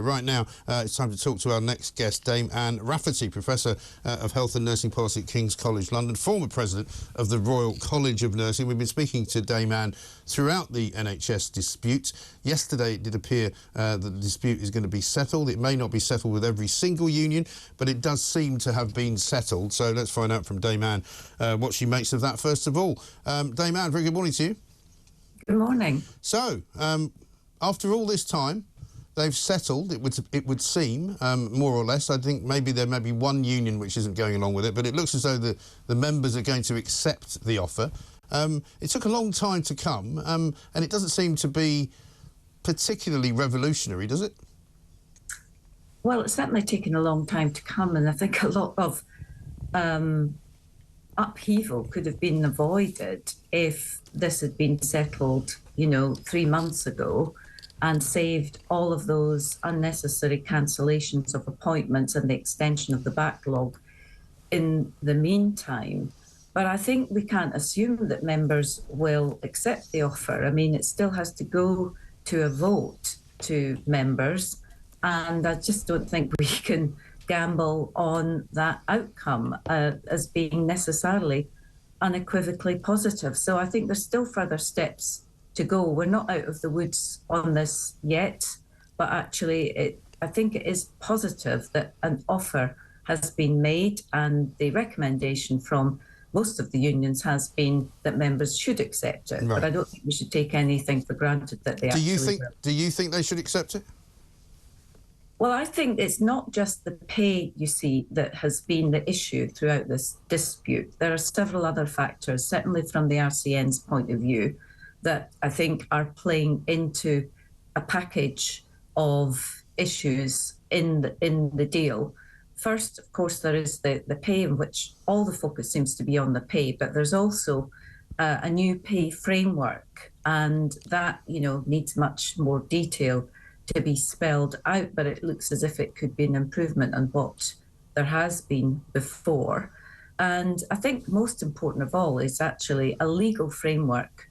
right now, it's time to talk to our next guest, Dame Anne Rafferty, Professor of Health and Nursing Policy at King's College London, former President of the Royal College of Nursing. We've been speaking to Dame Anne throughout the NHS dispute. Yesterday, it did appear that the dispute is going to be settled. It may not be settled with every single union, but it does seem to have been settled. So let's find out from Dame Anne what she makes of that first of all. Dame Anne, very good morning to you. Good morning. So, after all this time, they've settled, it would seem, more or less. I think maybe there may be one union which isn't going along with it, but it looks as though the members are going to accept the offer. It took a long time to come, and it doesn't seem to be particularly revolutionary, does it? Well, it's certainly taken a long time to come, and I think a lot of upheaval could have been avoided if this had been settled, 3 months ago, and saved all of those unnecessary cancellations of appointments and the extension of the backlog in the meantime. But I think we can't assume that members will accept the offer. I mean, it still has to go to a vote to members, and I just don't think we can gamble on that outcome as being necessarily unequivocally positive. So I think there's still further steps to go. We're not out of the woods on this yet, but actually I think it is positive that an offer has been made, and the recommendation from most of the unions has been that members should accept it. Right. But I don't think we should take anything for granted that they actually will. Do you think they should accept it? Well, I think it's not just the pay, you see, that has been the issue throughout this dispute. There are several other factors, certainly from the RCN's point of view, that I think are playing into a package of issues in the deal. First, of course, there is the pay, in which all the focus seems to be on the pay, but there's also a new pay framework, and that, needs much more detail to be spelled out, but it looks as if it could be an improvement on what there has been before. And I think most important of all is actually a legal framework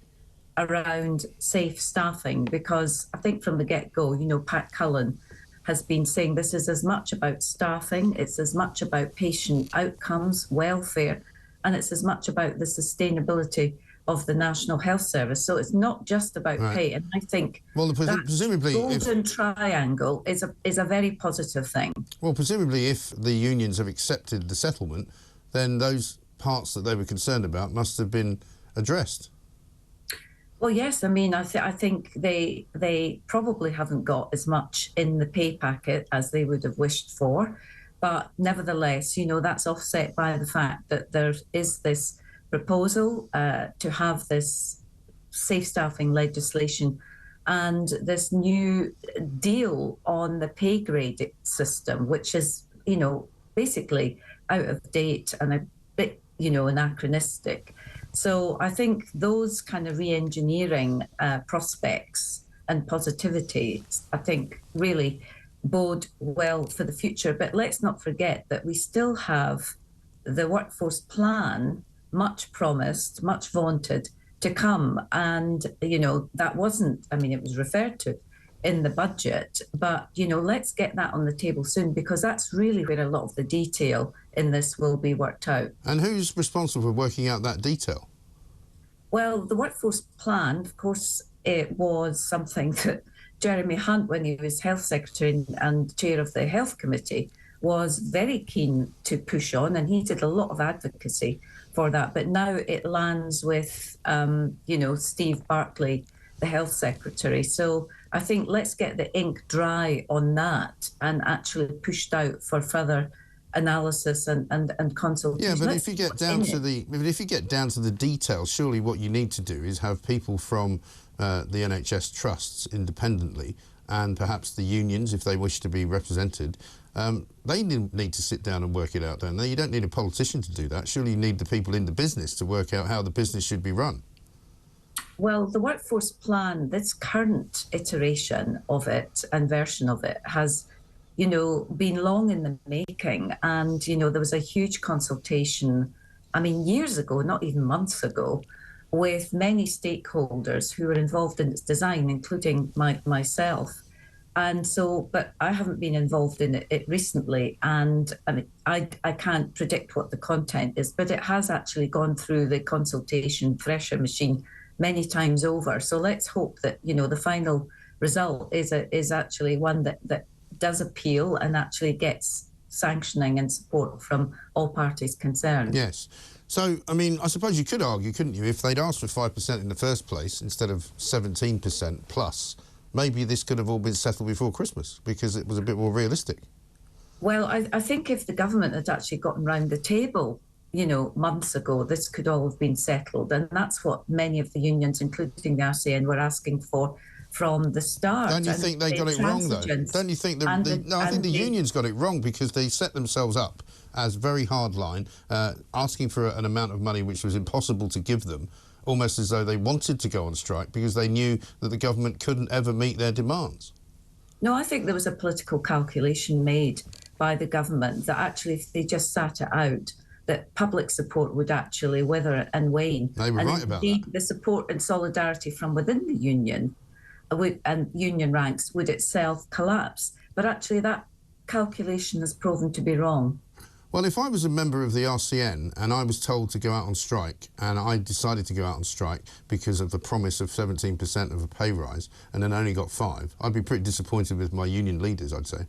around safe staffing, because I think from the get-go, Pat Cullen has been saying this is as much about staffing, it's as much about patient outcomes, welfare, and it's as much about the sustainability of the National Health Service. So it's not just about pay. And I think presumably golden triangle is a very positive thing. Well, presumably if the unions have accepted the settlement, then those parts that they were concerned about must have been addressed. Well, yes. I mean, I think they probably haven't got as much in the pay packet as they would have wished for. But nevertheless, that's offset by the fact that there is this proposal to have this safe staffing legislation and this new deal on the pay grade system, which is, basically out of date and a bit, anachronistic. So I think those kind of re-engineering prospects and positivity, I think, really bode well for the future. But let's not forget that we still have the workforce plan, much promised, much vaunted, to come. And, that wasn't, it was referred to in the budget, but, let's get that on the table soon, because that's really where a lot of the detail in this will be worked out. And who's responsible for working out that detail? Well, the workforce plan, of course, it was something that Jeremy Hunt, when he was Health Secretary and Chair of the Health Committee, was very keen to push on, and he did a lot of advocacy for that. But now it lands with, Steve Barclay, the Health Secretary. So I think let's get the ink dry on that and actually pushed out for further analysis and consultation. Yeah, but if you get down to the details, surely what you need to do is have people from the NHS trusts independently, and perhaps the unions, if they wish to be represented, they need to sit down and work it out, don't they? You don't need a politician to do that. Surely you need the people in the business to work out how the business should be run. Well, the workforce plan, this current iteration of it and version of it has, been long in the making. And, there was a huge consultation, years ago, not even months ago, with many stakeholders who were involved in its design, including myself. And so, but I haven't been involved in it recently, and I mean, I can't predict what the content is, but it has actually gone through the consultation thresher machine many times over. So let's hope that, you know, the final result is actually one that does appeal and actually gets sanctioning and support from all parties concerned. Yes. So, I mean, I suppose you could argue, couldn't you, if they'd asked for 5% in the first place instead of 17% plus, maybe this could have all been settled before Christmas because it was a bit more realistic. Well, I think if the government had actually gotten round the table, you know, months ago, this could all have been settled. And that's what many of the unions, including the RCN, were asking for from the start. Don't you think they got it wrong, though? Don't you think I think the unions got it wrong because they set themselves up as very hardline, asking for an amount of money which was impossible to give them, almost as though they wanted to go on strike because they knew that the government couldn't ever meet their demands. No, I think there was a political calculation made by the government that actually if they just sat it out, that public support would actually wither and wane. They were right about that. The support and solidarity from within the union and union ranks would itself collapse. But actually that calculation has proven to be wrong. Well, if I was a member of the RCN and I was told to go out on strike and I decided to go out on strike because of the promise of 17% of a pay rise and then only got 5%, I'd be pretty disappointed with my union leaders, I'd say.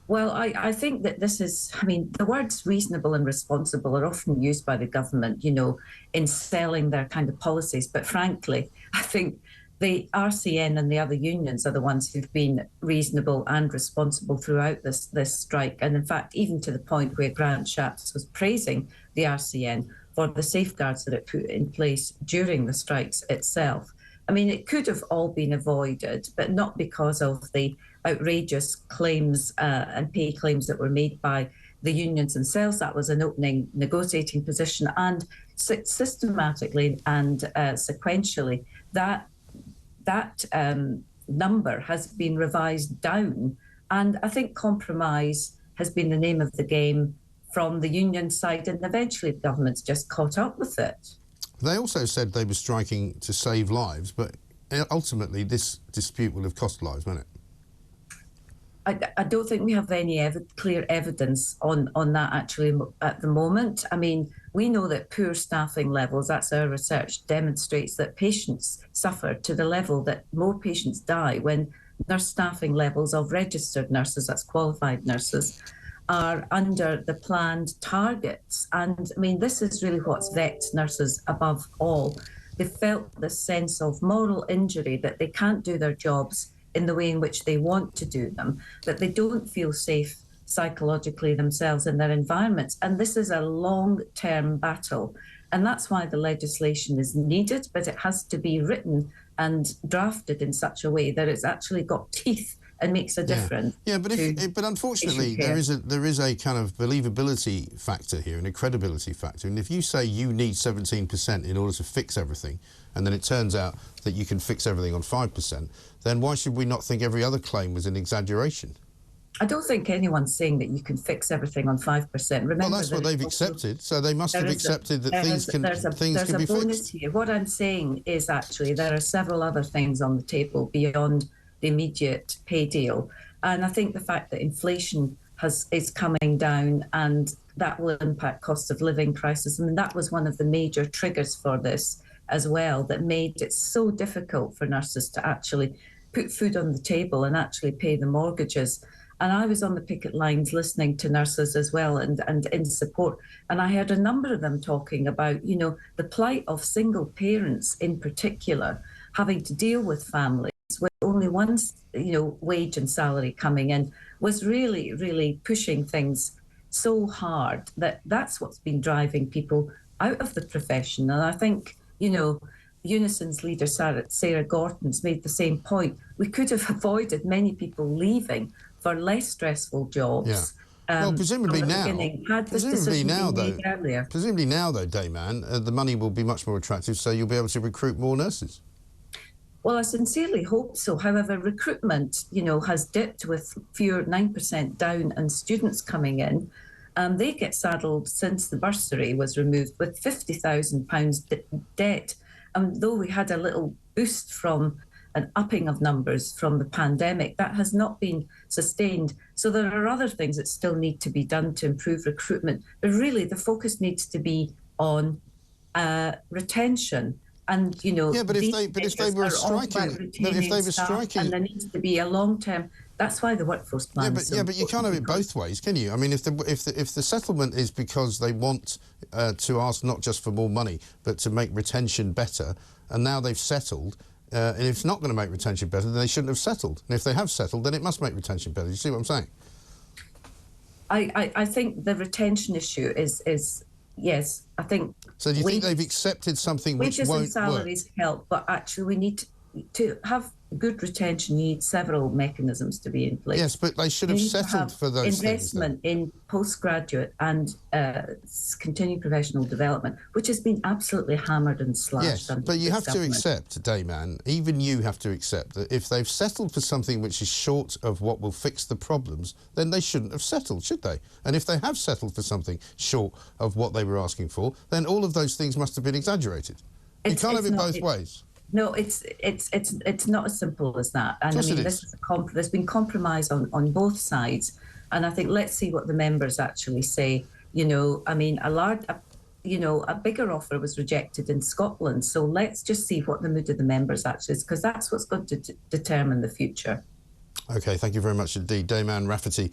Well, I think that this is, I mean, the words reasonable and responsible are often used by the government, you know, in selling their kind of policies. But frankly, I think the RCN and the other unions are the ones who've been reasonable and responsible throughout this strike. And in fact, even to the point where Grant Shapps was praising the RCN for the safeguards that it put in place during the strikes itself. I mean, it could have all been avoided, but not because of the outrageous claims and pay claims that were made by the unions themselves. That was an opening negotiating position, and systematically and sequentially, that number has been revised down. And I think compromise has been the name of the game from the union side, and eventually the government's just caught up with it. They also said they were striking to save lives, but ultimately this dispute will have cost lives, won't it? I don't think we have any clear evidence on that actually at the moment. I mean, we know that poor staffing levels, that's our research, demonstrates that patients suffer to the level that more patients die when nurse staffing levels of registered nurses, that's qualified nurses, are under the planned targets. And I mean, this is really what's vexed nurses above all. They felt this sense of moral injury that they can't do their jobs in the way in which they want to do them, that they don't feel safe psychologically themselves in their environments. And this is a long-term battle. And that's why the legislation is needed, but it has to be written and drafted in such a way that it's actually got teeth and makes a difference. Yeah, but unfortunately there is a kind of believability factor here and a credibility factor. And if you say you need 17% in order to fix everything, and then it turns out that you can fix everything on 5%, then why should we not think every other claim was an exaggeration? I don't think anyone's saying that you can fix everything on 5%. Remember, well, that's what they've accepted, so they must have accepted that things can be fixed. There's a bonus here. What I'm saying is actually there are several other things on the table beyond the immediate pay deal. And I think the fact that inflation is coming down and that will impact cost of living crisis. I mean, that was one of the major triggers for this as well, that made it so difficult for nurses to actually put food on the table and actually pay the mortgages. And I was on the picket lines listening to nurses as well and in support. And I heard a number of them talking about, you know, the plight of single parents in particular, having to deal with families with only one, you know, wage and salary coming in, was really, really pushing things so hard that that's what's been driving people out of the profession. And I think, you know, Unison's leader, Sarah Gorton's made the same point. We could have avoided many people leaving for less stressful jobs. Yeah. Well, presumably now, presumably now though, Dame Anne, the money will be much more attractive, so you'll be able to recruit more nurses. Well, I sincerely hope so. However, recruitment, you know, has dipped with fewer 9% down and students coming in. They get saddled since the bursary was removed with £50,000 debt. Though we had a little boost from an upping of numbers from the pandemic. That has not been sustained. So there are other things that still need to be done to improve recruitment. But really, the focus needs to be on retention. And but if they were striking, and there needs to be a long-term. That's why the workforce plan. But you can't have it both ways, can you? I mean, if the settlement is because they want to ask not just for more money, but to make retention better, and now they've settled, and if it's not going to make retention better, then they shouldn't have settled. And if they have settled, then it must make retention better. You see what I'm saying? I think the retention issue is yes. I think. So do you think they've accepted something which won't work? Wages and salaries help, but actually we need to have good retention. You need several mechanisms to be in place. Yes, but they should have settled for those investment in postgraduate and continuing professional development, which has been absolutely hammered and slashed. Yes, but you have to accept, Dayman, even you have to accept that if they've settled for something which is short of what will fix the problems, then they shouldn't have settled, should they? And if they have settled for something short of what they were asking for, then all of those things must have been exaggerated. You can't have it both ways. No, it's not as simple as that. And I mean, there's been compromise on both sides, and I think let's see what the members actually say. I mean, a bigger offer was rejected in Scotland, so let's just see what the mood of the members actually is, because that's what's going to determine the future. Okay, thank you very much indeed, Dayman Rafferty.